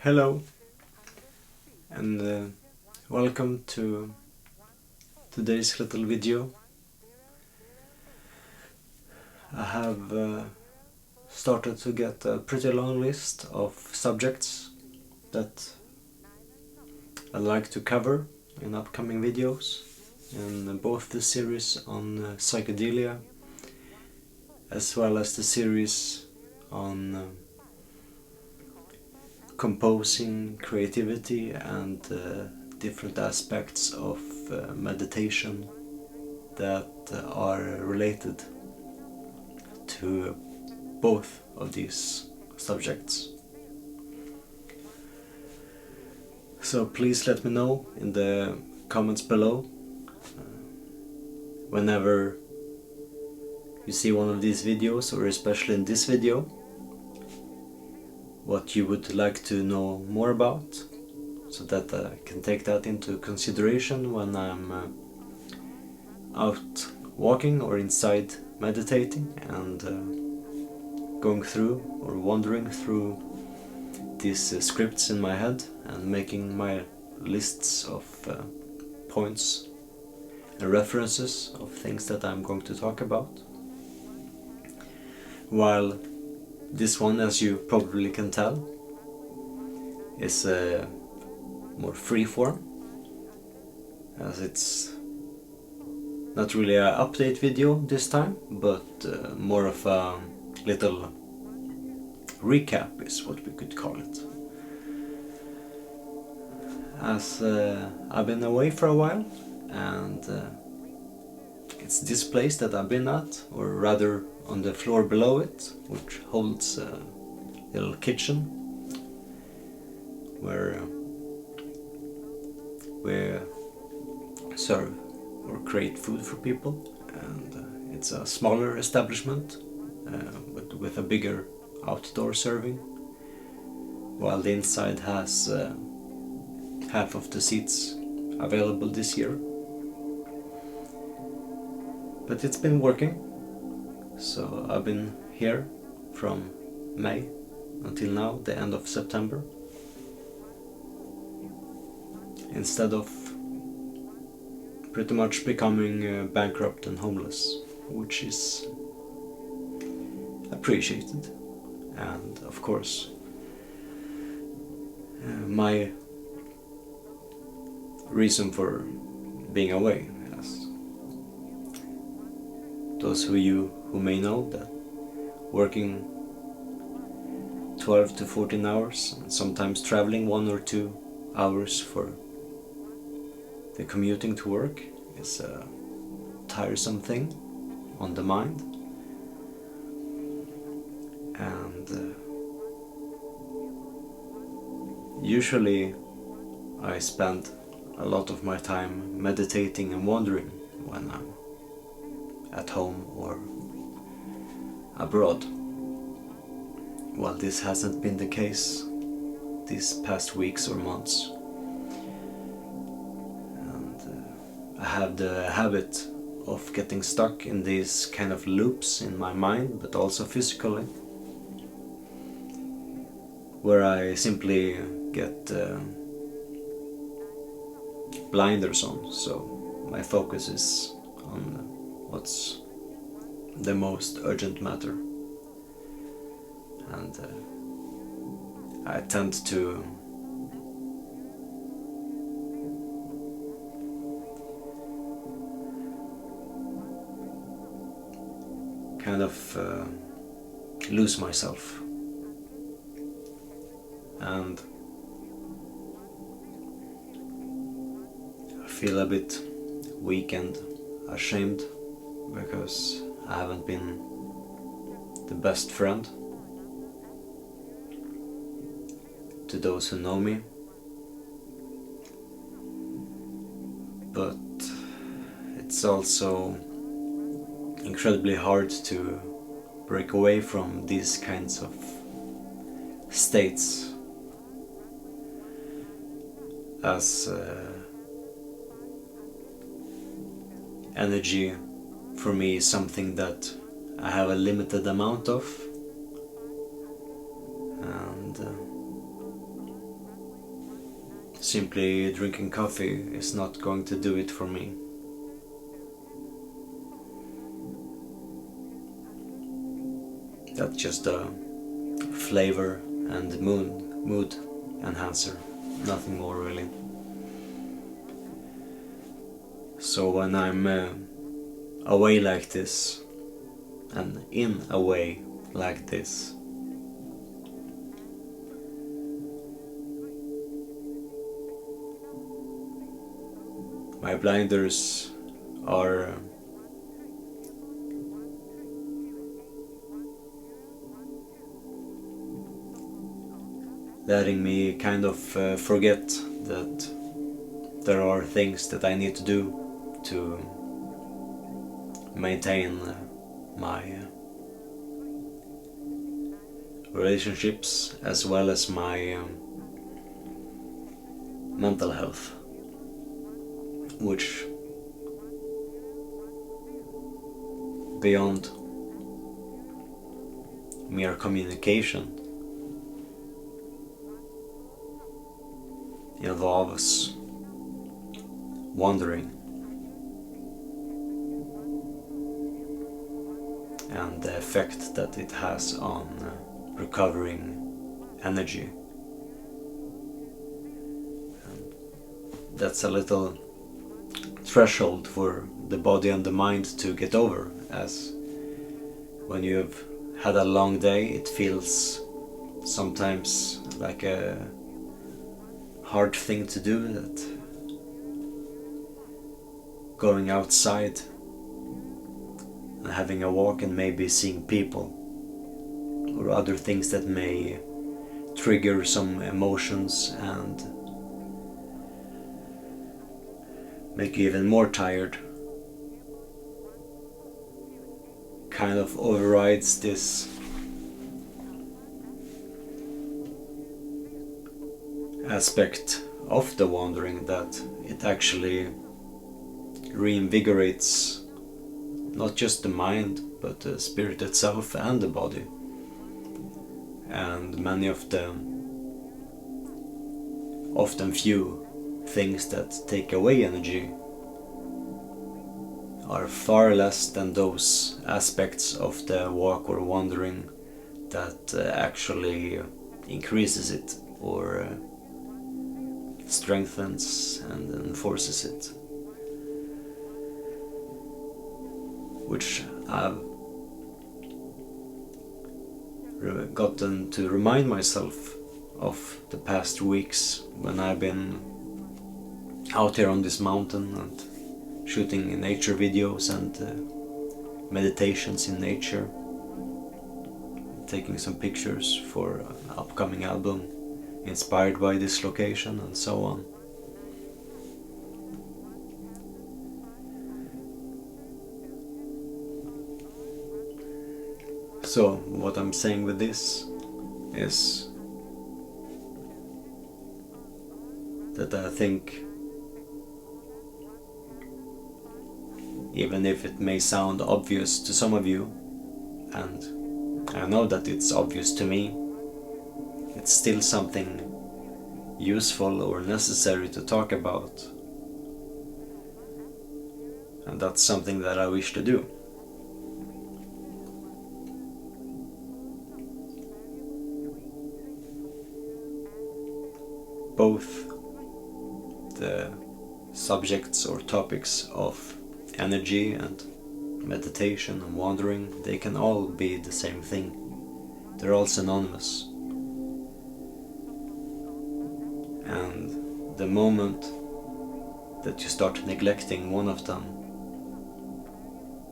Hello and welcome to today's little video. I have started to get a pretty long list of subjects that I'd like to cover in upcoming videos, in both the series on psychedelia as well as the series on composing, creativity and different aspects of meditation that are related to both of these subjects. So please let me know in the comments below whenever you see one of these videos, or especially in this video, what you would like to know more about, so that I can take that into consideration when I'm out walking or inside meditating and going through or wandering through these scripts in my head and making my lists of points and references of things that I'm going to talk about. While this one, as you probably can tell, is a more free form, as it's not really an update video this time, but more of a little recap is what we could call it. As I've been away for a while, and it's this place that I've been at, or rather on the floor below it, which holds a little kitchen where we serve or create food for people, and it's a smaller establishment but with a bigger outdoor serving, while the inside has half of the seats available this year. But it's been working. So I've been here from May until now, the end of September, instead of pretty much becoming bankrupt and homeless, which is appreciated. And of course my reason for being away, as those of you who may know that working 12 to 14 hours and sometimes traveling 1 or 2 hours for the commuting to work is a tiresome thing on the mind. And usually I spend a lot of my time meditating and wandering when I'm at home or abroad. Well, this hasn't been the case these past weeks or months, and I have the habit of getting stuck in these kind of loops in my mind, but also physically, where I simply get blinders on, so my focus is on what's the most urgent matter, and I tend to kind of lose myself, and I feel a bit weak and ashamed because I haven't been the best friend to those who know me, but it's also incredibly hard to break away from these kinds of states, as energy for me is something that I have a limited amount of, and simply drinking coffee is not going to do it for me. That's just a flavor and mood enhancer, nothing more really. So when I'm away like this, and in a way like this, my blinders are letting me kind of forget that there are things that I need to do to maintain my relationships as well as my mental health, which beyond mere communication involves wandering and the effect that it has on recovering energy. And that's a little threshold for the body and the mind to get over, as when you've had a long day it feels sometimes like a hard thing to do, that going outside and having a walk and maybe seeing people or other things that may trigger some emotions and make you even more tired kind of overrides this aspect of the wandering, that it actually reinvigorates not just the mind but the spirit itself and the body. And many of the often few things that take away energy are far less than those aspects of the walk or wandering that actually increases it or strengthens and enforces it, which I've gotten to remind myself of the past weeks when I've been out here on this mountain and shooting nature videos and meditations in nature, taking some pictures for an upcoming album inspired by this location and so on. So what I'm saying with this is that I think, even if it may sound obvious to some of you, and I know that it's obvious to me, it's still something useful or necessary to talk about, and that's something that I wish to do. Both the subjects or topics of energy and meditation and wandering, they can all be the same thing. They're all synonymous. And the moment that you start neglecting one of them,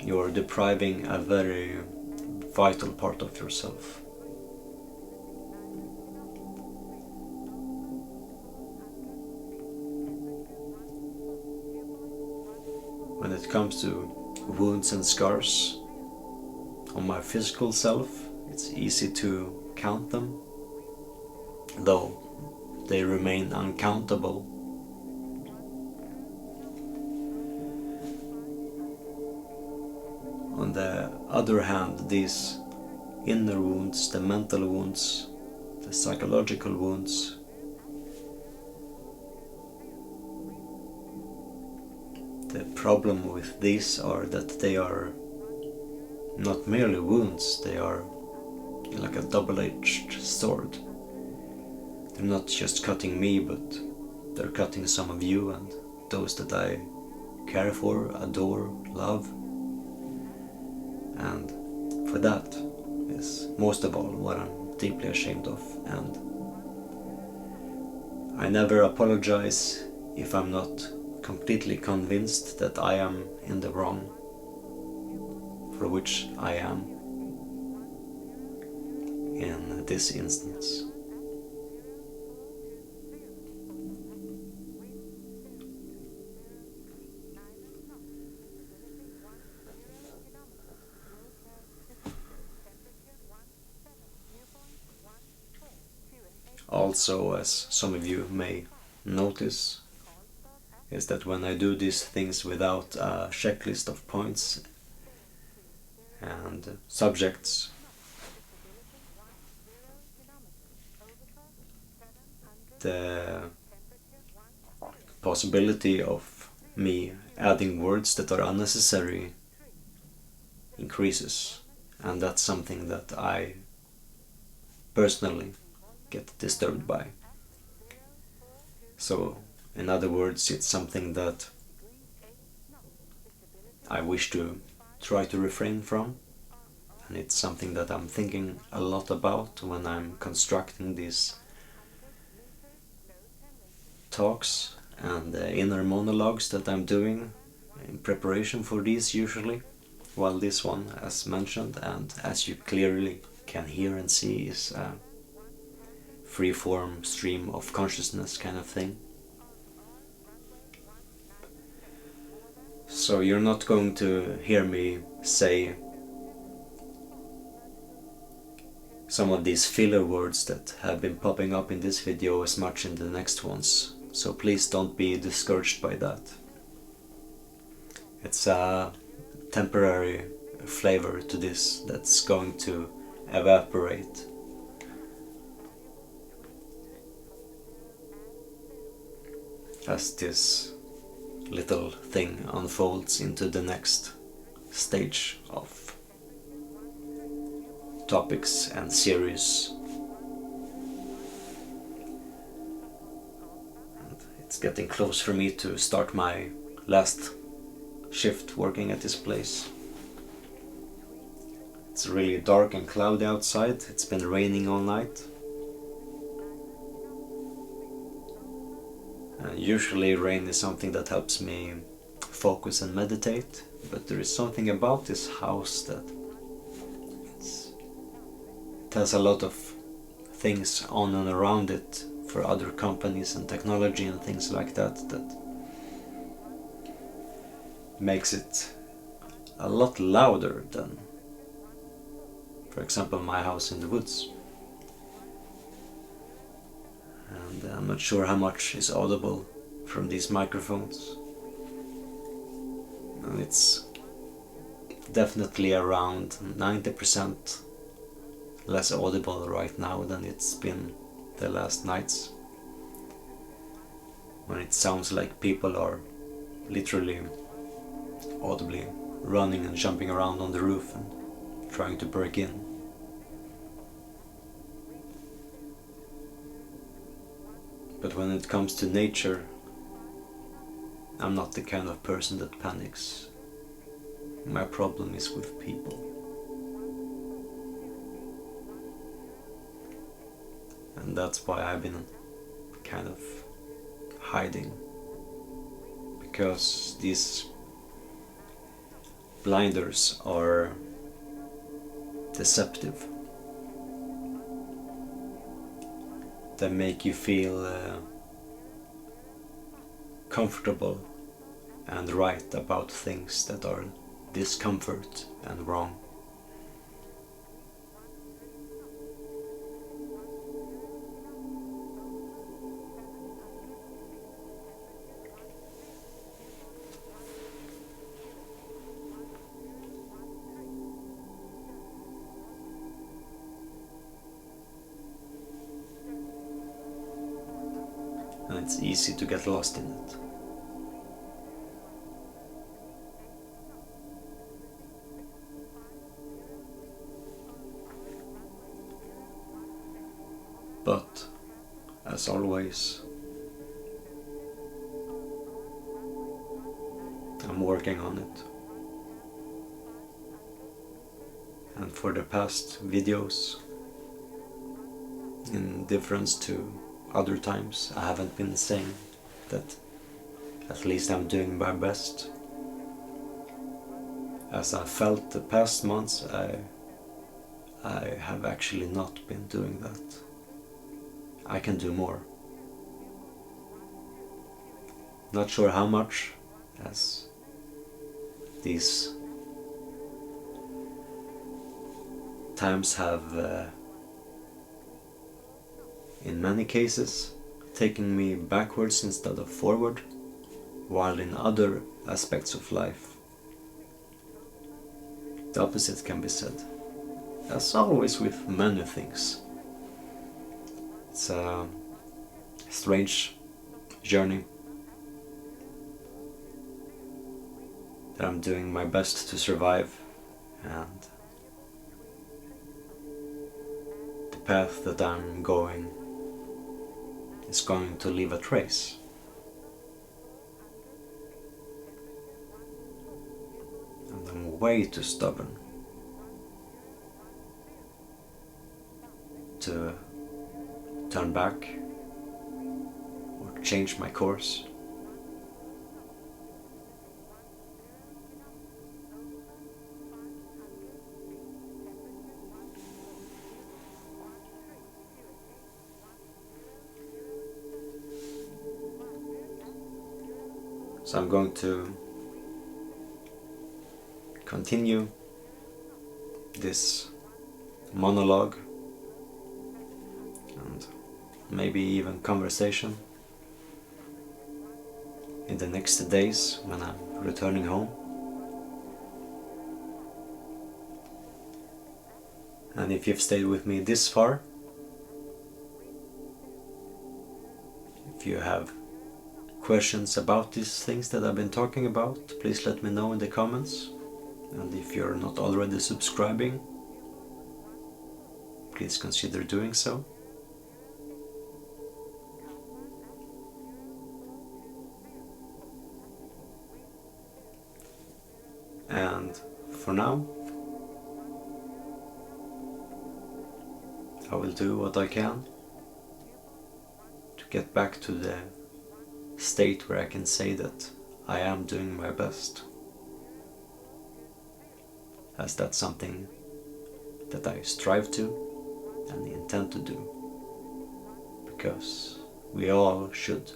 you're depriving a very vital part of yourself. When it comes to wounds and scars on my physical self, it's easy to count them, though they remain uncountable. On the other hand, these inner wounds, the mental wounds, the psychological wounds, problem with these are that they are not merely wounds, they are like a double-edged sword. They're not just cutting me, but they're cutting some of you and those that I care for, adore, love. And for that is most of all what I'm deeply ashamed of. And I never apologize if I'm not completely convinced that I am in the wrong, for which I am in this instance. Also, as some of you may notice, is that when I do these things without a checklist of points and subjects, the possibility of me adding words that are unnecessary increases, and that's something that I personally get disturbed by. So, in other words, it's something that I wish to try to refrain from, and it's something that I'm thinking a lot about when I'm constructing these talks and inner monologues that I'm doing in preparation for these usually, while this one, as mentioned and as you clearly can hear and see, is a free-form stream of consciousness kind of thing. So you're not going to hear me say some of these filler words that have been popping up in this video as much in the next ones, so please don't be discouraged by that. It's a temporary flavor to this that's going to evaporate. As this little thing unfolds into the next stage of topics and series. And it's getting close for me to start my last shift working at this place. It's really dark and cloudy outside. It's been raining all night. Usually rain is something that helps me focus and meditate, but there is something about this house that it has a lot of things on and around it for other companies and technology and things like that that makes it a lot louder than, for example, my house in the woods. And I'm not sure how much is audible from these microphones. And it's definitely around 90% less audible right now than it's been the last nights, when it sounds like people are literally audibly running and jumping around on the roof and trying to break in. But when it comes to nature, I'm not the kind of person that panics. My problem is with people. And that's why I've been kind of hiding. Because these blinders are deceptive. They make you feel comfortable and right about things that are discomfort and wrong. And it's easy to get lost in it. But, as always, I'm working on it. And for the past videos, in difference to other times, I haven't been saying that at least I'm doing my best. As I felt the past months, I have actually not been doing that. I can do more. Not sure how much, as these times have, in many cases, taken me backwards instead of forward, while in other aspects of life, the opposite can be said. As always with many things. It's a strange journey that I'm doing my best to survive, and the path that I'm going is going to leave a trace. And I'm way too stubborn to turn back or change my course. So I'm going to continue this monologue and maybe even conversation in the next days when I'm returning home. And if you've stayed with me this far, if you have questions about these things that I've been talking about, please let me know in the comments. And if you're not already subscribing, please consider doing so. And for now, I will do what I can to get back to the state where I can say that I am doing my best, as that's something that I strive to and intend to do, because we all should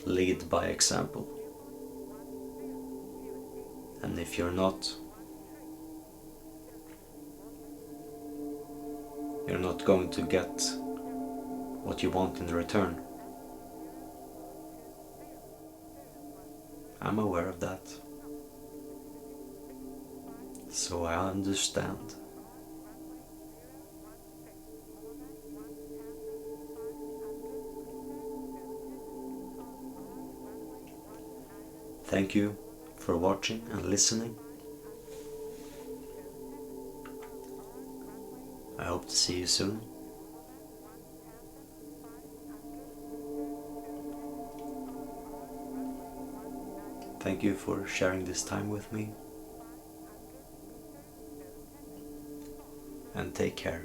lead by example. And if you're not, you're not going to get what you want in return. I'm aware of that, so I understand. Thank you for watching and listening. I hope to see you soon. Thank you for sharing this time with me. And take care.